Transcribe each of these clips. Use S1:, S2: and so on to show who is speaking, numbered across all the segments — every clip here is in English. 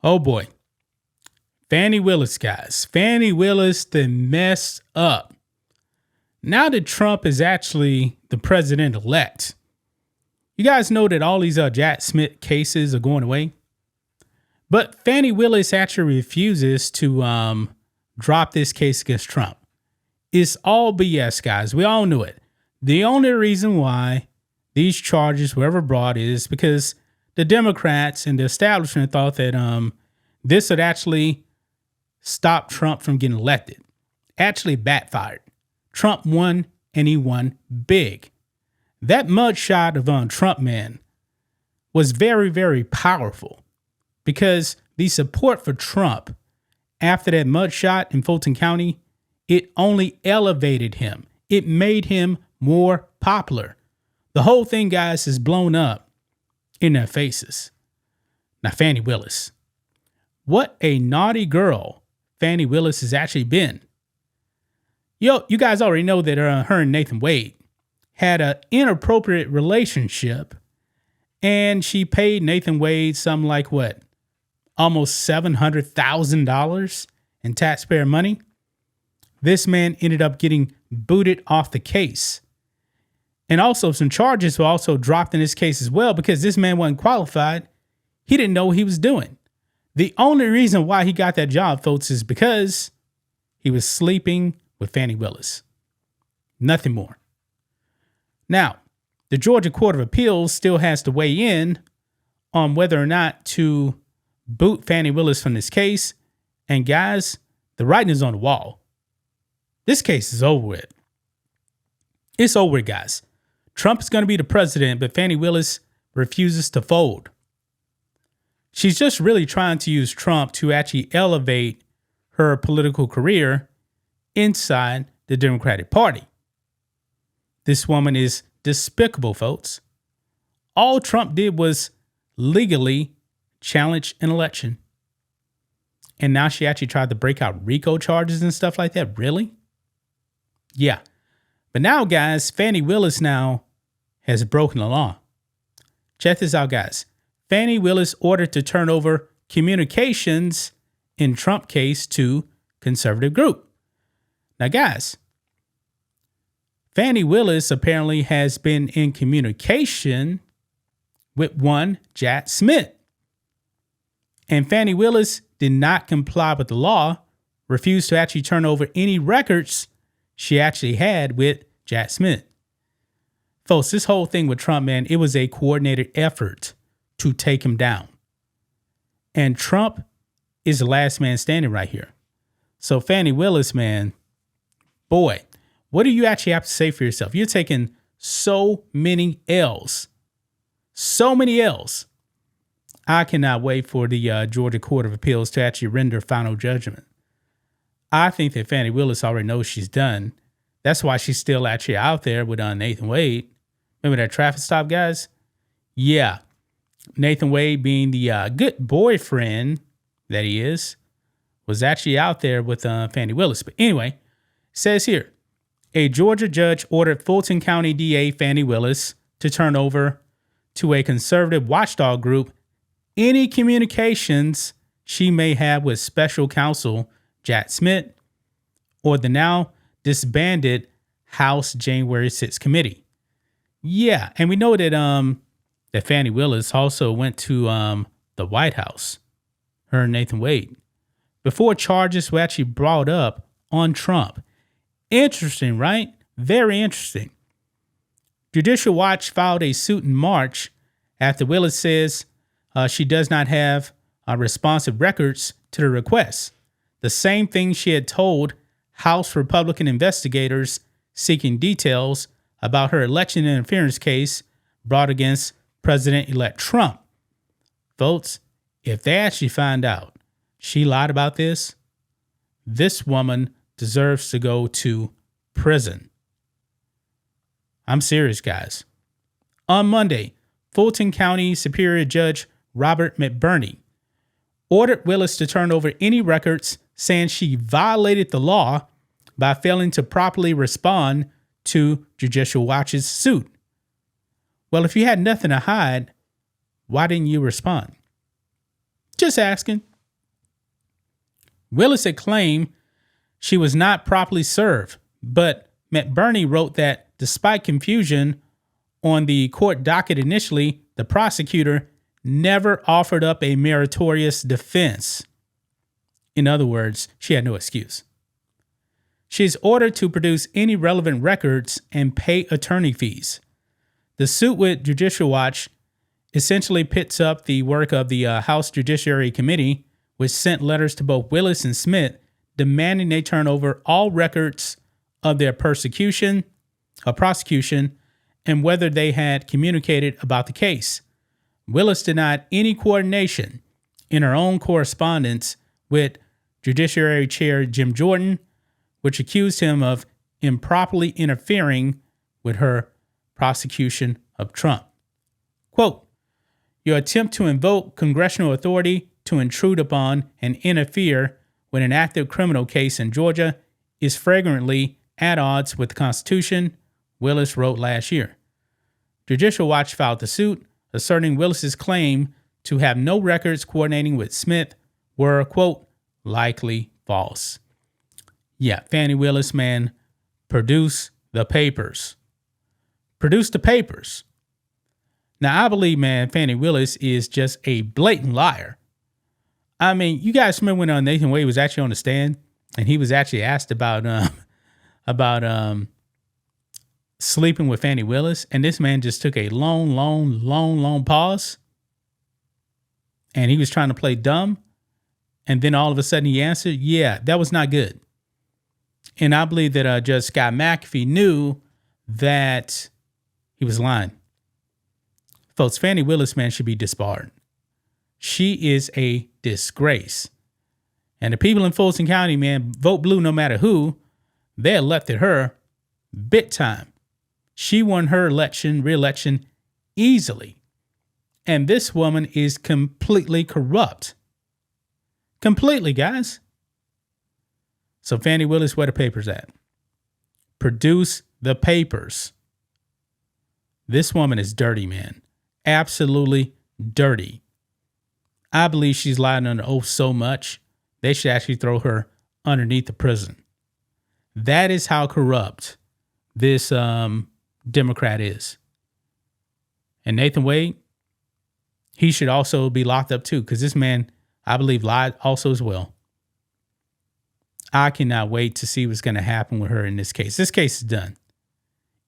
S1: Oh boy. Fani Willis, guys. Fani Willis then messed up. Now that Trump is actually the president-elect, you guys know that all these Jack Smith cases are going away. But Fani Willis actually refuses to drop this case against Trump. It's all BS, guys. We all knew it. The only reason why these charges were ever brought is because the Democrats and the establishment thought that this would actually stop Trump from getting elected. Actually backfired. Trump won, and he won big. That mugshot of Trump, man, was very, very powerful because the support for Trump after that mugshot in Fulton County, it only elevated him. It made him more popular. The whole thing, guys, is blown up in their faces. Now, Fani Willis. What a naughty girl Fani Willis has actually been. You guys already know that her and Nathan Wade had an inappropriate relationship, and she paid Nathan Wade something like what? Almost $700,000 in taxpayer money. This man ended up getting booted off the case. And also some charges were also dropped in this case as well because this man wasn't qualified. He didn't know what he was doing. The only reason why he got that job, folks, is because he was sleeping with Fani Willis. Nothing more. Now, the Georgia Court of Appeals still has to weigh in on whether or not to boot Fani Willis from this case. And guys, the writing is on the wall. This case is over with. It's over, guys. Trump is going to be the president, but Fani Willis refuses to fold. She's just really trying to use Trump to actually elevate her political career inside the Democratic Party. This woman is despicable, folks. All Trump did was legally challenge an election. And now she actually tried to break out RICO charges and stuff like that. Really? Yeah. But now, guys, Fani Willis now has broken the law. Check this out, guys. Fani Willis ordered to turn over communications in Trump case to conservative group. Now, guys, Fani Willis apparently has been in communication with one Jack Smith. And Fani Willis did not comply with the law, refused to actually turn over any records she actually had with Jack Smith. Folks, this whole thing with Trump, man, it was a coordinated effort to take him down. And Trump is the last man standing right here. So Fani Willis, man, boy, what do you actually have to say for yourself? You're taking so many L's. So many L's. I cannot wait for the Georgia Court of Appeals to actually render final judgment. I think that Fani Willis already knows she's done. That's why she's still actually out there with Nathan Wade. Remember that traffic stop, guys? Yeah. Nathan Wade, being the good boyfriend that he is, was actually out there with Fani Willis. But anyway, it says here, a Georgia judge ordered Fulton County DA Fani Willis to turn over to a conservative watchdog group any communications she may have with special counsel Jack Smith or the now disbanded House January 6th committee. Yeah, and we know that that Fani Willis also went to the White House, her and Nathan Wade, before charges were actually brought up on Trump. Interesting, right? Very interesting. Judicial Watch filed a suit in March after Willis says she does not have responsive records to the request. The same thing she had told House Republican investigators seeking details about her election interference case brought against President-elect Trump. Folks, if they actually find out she lied about this woman deserves to go to prison. I'm serious, guys. On Monday, Fulton County Superior Judge Robert McBurney ordered Willis to turn over any records, saying she violated the law by failing to properly respond to Judicial Watch's suit. Well, if you had nothing to hide, why didn't you respond? Just asking. Willis had claimed she was not properly served, but McBurney wrote that despite confusion on the court docket initially, the prosecutor never offered up a meritorious defense. In other words, she had no excuse. She is ordered to produce any relevant records and pay attorney fees. The suit with Judicial Watch essentially pits up the work of the House Judiciary Committee, which sent letters to both Willis and Smith demanding they turn over all records of their prosecution, and whether they had communicated about the case. Willis denied any coordination in her own correspondence with Judiciary Chair Jim Jordan, which accused him of improperly interfering with her prosecution of Trump. Quote, "Your attempt to invoke congressional authority to intrude upon and interfere with an active criminal case in Georgia is flagrantly at odds with the Constitution," Willis wrote last year. Judicial Watch filed the suit, asserting Willis's claim to have no records coordinating with Smith were, quote, "likely false." Yeah, Fani Willis, man, produce the papers. Produce the papers. Now, I believe, man, Fani Willis is just a blatant liar. I mean, you guys remember when Nathan Wade was actually on the stand and he was actually asked about sleeping with Fani Willis, and this man just took a long pause, and he was trying to play dumb, and then all of a sudden he answered, yeah, that was not good. And I believe that Judge Scott McAfee knew that he was lying. Folks, Fani Willis, man, should be disbarred. She is a disgrace. And the people in Fulton County, man, vote blue no matter who. They elected her big time. She won her re-election easily. And this woman is completely corrupt. Completely, guys. So Fani Willis, where the papers at? Produce the papers. This woman is dirty, man. Absolutely dirty. I believe she's lying under oath so much, they should actually throw her underneath the prison. That is how corrupt this Democrat is. And Nathan Wade, he should also be locked up too, because this man, I believe, lied also as well. I cannot wait to see what's going to happen with her in this case. This case is done.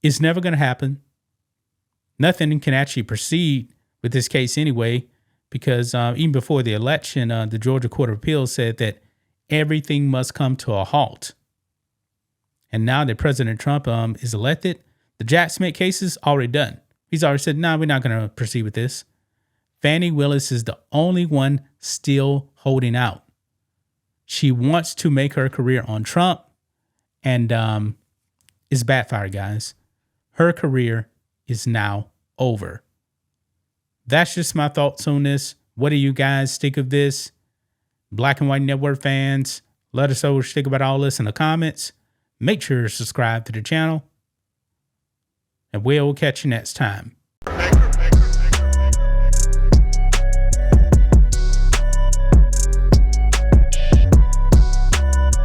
S1: It's never going to happen. Nothing can actually proceed with this case anyway, because even before the election, the Georgia Court of Appeals said that everything must come to a halt. And now that President Trump is elected, the Jack Smith case is already done. He's already said, no, we're not going to proceed with this. Fani Willis is the only one still holding out. She wants to make her career on Trump, and it's backfired, guys. Her career is now over. That's just my thoughts on this. What do you guys think of this? Black and White Network fans, let us know what you think about all this in the comments. Make sure to subscribe to the channel, and we'll catch you next time.